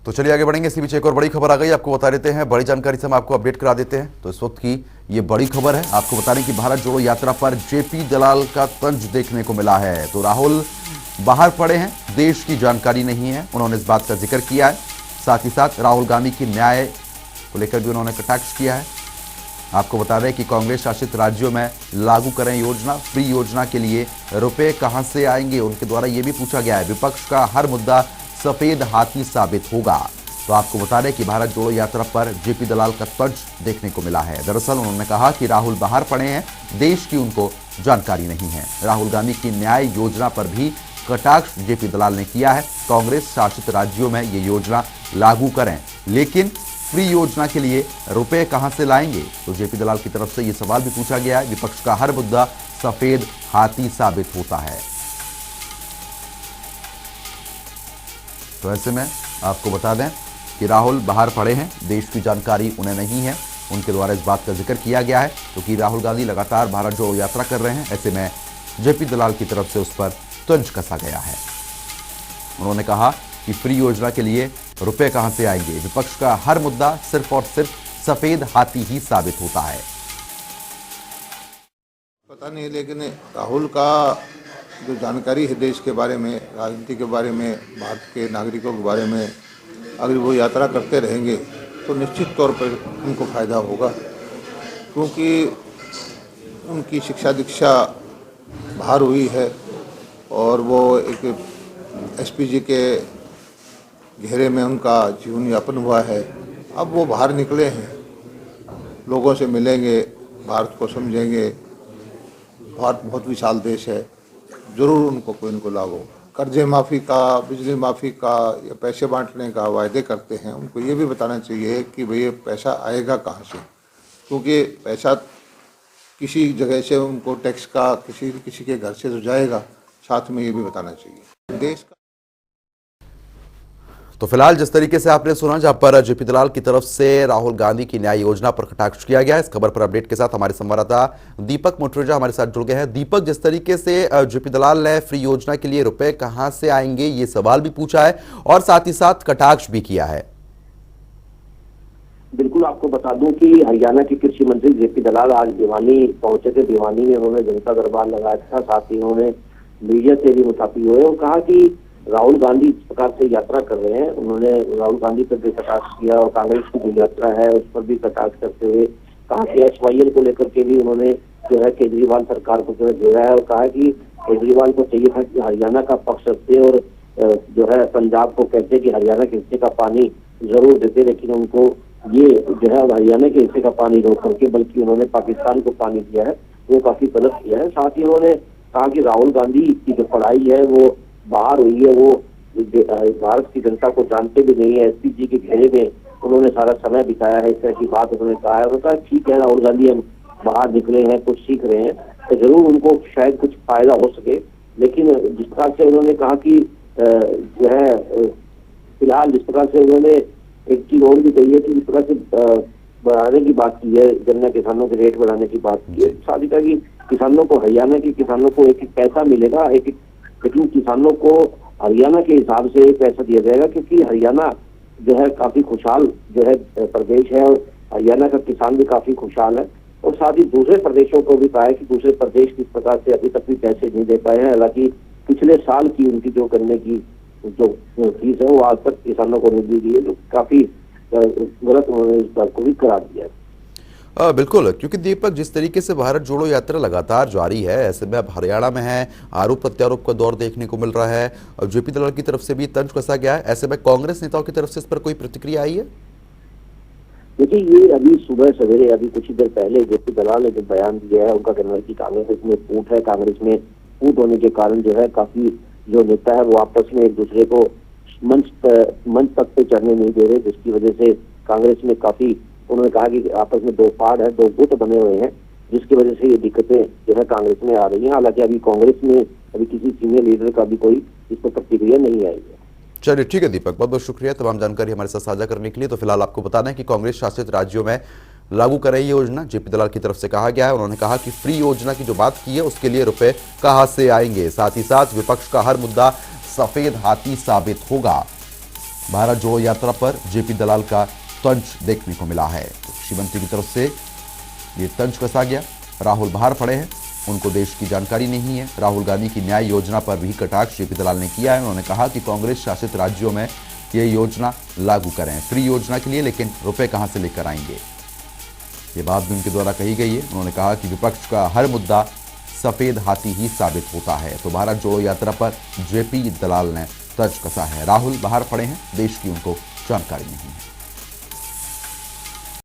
तो चलिए आगे बढ़ेंगे। इसी बीच एक और बड़ी खबर आ गई, आपको बता देते हैं, बड़ी जानकारी से हम आपको अपडेट करा देते हैं। तो इस वक्त की ये बड़ी खबर है, आपको बता दें कि भारत जोड़ो यात्रा पर जेपी दलाल का तंज देखने को मिला है। तो राहुल बाहर पड़े हैं, देश की जानकारी नहीं है, उन्होंने इस बात का जिक्र किया है। साथ ही साथ राहुल गांधी की न्याय को लेकर भी उन्होंने कटाक्ष किया है। आपको बता दें कि कांग्रेस शासित राज्यों में लागू करें योजना, फ्री योजना के लिए रुपए कहां से आएंगे, उनके द्वारा यह भी पूछा गया है। विपक्ष का हर मुद्दा सफेद हाथी साबित होगा। तो आपको बता दें कि भारत जोड़ो यात्रा पर जेपी दलाल का तंज देखने को मिला है। दरअसल उन्होंने कहा कि राहुल बाहर पड़े हैं, देश की उनको जानकारी नहीं है। राहुल गांधी की न्याय योजना पर भी कटाक्ष जेपी दलाल ने किया है। कांग्रेस शासित राज्यों में ये योजना लागू करें, लेकिन फ्री योजना के लिए रुपए कहां से लाएंगे। तो जेपी दलाल की तरफ से यह सवाल भी पूछा गया है। विपक्ष का हर मुद्दा सफेद हाथी साबित होता है। तो ऐसे में आपको बता दें कि राहुल बाहर पड़े हैं, देश की जानकारी उन्हें नहीं है, उनके द्वारा इस बात का जिक्र किया गया है क्योंकि राहुल गांधी लगातार भारत जोड़ो यात्रा कर रहे हैं। ऐसे में जेपी दलाल की तरफ से उस पर तंज कसा गया है। उन्होंने कहा कि फ्री योजना के लिए रुपए कहां से आएंगे। विपक्ष का हर मुद्दा सिर्फ और सिर्फ सफेद हाथी ही साबित होता है। पता नहीं, लेकिन राहुल का जो जानकारी है देश के बारे में, राजनीति के बारे में, भारत के नागरिकों के बारे में, अगर वो यात्रा करते रहेंगे तो निश्चित तौर पर उनको फ़ायदा होगा, क्योंकि उनकी शिक्षा दीक्षा बाहर हुई है और वो एक एसपीजी के घेरे में उनका जीवन यापन हुआ है। अब वो बाहर निकले हैं, लोगों से मिलेंगे, भारत को समझेंगे। भारत बहुत विशाल देश है, ज़रूर उनको कोई इनको लाभ होगा। कर्जे माफ़ी का, बिजली माफ़ी का या पैसे बांटने का वायदे करते हैं, उनको ये भी बताना चाहिए कि भाई ये पैसा आएगा कहाँ से, क्योंकि पैसा किसी जगह से उनको टैक्स का किसी के घर से तो जाएगा। साथ में ये भी बताना चाहिए देश का। तो फिलहाल जिस तरीके से आपने सुना, जहां पर जेपी दलाल की तरफ से राहुल गांधी की न्याय योजना पर कटाक्ष किया गया है, इस खबर पर अपडेट के साथ हमारे संवाददाता दीपक मोटरेजा हमारे साथ जुड़ गए हैं। दीपक, जिस तरीके से जेपी दलाल ने फ्री योजना के लिए रुपए कहां से आएंगे ये सवाल भी पूछा है और साथ ही साथ कटाक्ष भी किया है। बिल्कुल, आपको बता दूं कि हरियाणा के कृषि मंत्री जेपी दलाल आज भिवानी पहुंचे थे। भिवानी में उन्होंने जनता दरबार लगाया था, साथ ही उन्होंने मीडिया से भी मुखातिब हुए और कहा कि राहुल गांधी इस प्रकार से यात्रा कर रहे हैं। उन्होंने राहुल गांधी पर भी कटाक्ष किया और कांग्रेस की जो यात्रा है उस पर भी कटाक्ष करते हुए कहा कि SYL को लेकर के भी उन्होंने जो है केजरीवाल सरकार को जो है घेरा है और कहा कि केजरीवाल को चाहिए था कि हरियाणा का पक्ष रखते और जो है पंजाब को कहते कि हरियाणा के हिस्से का पानी जरूर देते, लेकिन उनको ये जो है हरियाणा के हिस्से का पानी रोक करके बल्कि उन्होंने पाकिस्तान को पानी दिया है, वो काफी गलत किया है। साथ ही उन्होंने कहा कि राहुल गांधी की जो पढ़ाई है वो बाहर हुई है, वो भारत की जनता को जानते भी नहीं है। SPG के घेरे में उन्होंने सारा समय बिताया है, इस तरह की बात उन्होंने कहा है। उन्होंने कहा ठीक है, राहुल गांधी हम बाहर निकले हैं, कुछ सीख रहे हैं तो जरूर उनको शायद कुछ फायदा हो सके, लेकिन जिस प्रकार से उन्होंने कहा कि जो है फिलहाल जिस प्रकार से उन्होंने एक चीज और भी कही है कि जिस प्रकार से बढ़ाने की बात की है, गन्ना किसानों के रेट बढ़ाने की बात की है, साथ ही कहा कि किसानों को, हरियाणा के किसानों को एक पैसा मिलेगा, लेकिन किसानों को हरियाणा के हिसाब से पैसा दिया जाएगा, क्योंकि हरियाणा जो है काफी खुशहाल जो है प्रदेश है और हरियाणा का किसान भी काफी खुशहाल है। और साथ ही दूसरे प्रदेशों को भी कहा है कि दूसरे प्रदेश किस प्रकार से अभी तक भी पैसे नहीं दे पाए हैं। हालांकि पिछले साल की उनकी जो करने की जो फीस है वो आज तक किसानों को नहीं दी गई है, जो काफी गलत उन्होंने इस बात को भी करार दिया है। बिल्कुल, क्योंकि दीपक, जिस तरीके से भारत जोड़ो यात्रा लगातार जारी है, ऐसे में अब हरियाणा में है, आरोप प्रत्यारोप का दौर देखने को मिल रहा है और जेपी दलाल की तरफ से भी तंज कसा गया है। ऐसे में कांग्रेस नेताओं की तरफ से इस पर कोई प्रतिक्रिया आई है? देखिए, ये अभी सुबह सवेरे अभी कुछ ही देर पहले जेपी दलाल ने जो बयान दिया है, उनका कहना है कि कांग्रेस में फूट है, कांग्रेस में फूट होने के कारण जो है काफी जो नेता है वो आपस में एक दूसरे को मंच तक पे चढ़ने नहीं दे रहे, जिसकी वजह से कांग्रेस में काफी, उन्होंने कहा कि आपस में दो पार्ट है, दो गुट बने हुए हैं, जिसकी वजह से ये दिक्कतें जो है कांग्रेस में आ रही हैं। हालांकि अभी कांग्रेस में अभी किसी सीनियर लीडर का भी कोई इस पर प्रतिक्रिया नहीं आई है। चलिए ठीक है दीपक, बहुत बहुत शुक्रिया तमाम जानकारी हमारे साथ साझा करने के लिए। तो फिलहाल आपको बताना है कि कांग्रेस शासित राज्यों में लागू करें ये योजना, जेपी दलाल की तरफ से कहा गया है। उन्होंने कहा कि फ्री योजना की जो बात की है उसके लिए रुपए कहां से आएंगे, साथ ही साथ विपक्ष का हर मुद्दा सफेद हाथी साबित होगा। भारत जोड़ो यात्रा पर जेपी दलाल का तंज देखने को मिला है। तो कृषि मंत्री की तरफ से ये तंज कसा गया। राहुल बाहर पड़े हैं, उनको देश की जानकारी नहीं है। राहुल गांधी की न्याय योजना पर भी कटाक्ष जेपी दलाल ने किया है। उन्होंने कहा कि कांग्रेस शासित राज्यों में ये योजना लागू करें, फ्री योजना के लिए, लेकिन रुपए कहां से लेकर आएंगे, ये बात भी उनके द्वारा कही गई है। उन्होंने कहा कि विपक्ष का हर मुद्दा सफेद हाथी ही साबित होता है। तो भारत जोड़ो यात्रा पर जेपी दलाल ने तंज कसा है। राहुल बाहर पड़े हैं, देश की उनको जानकारी नहीं है।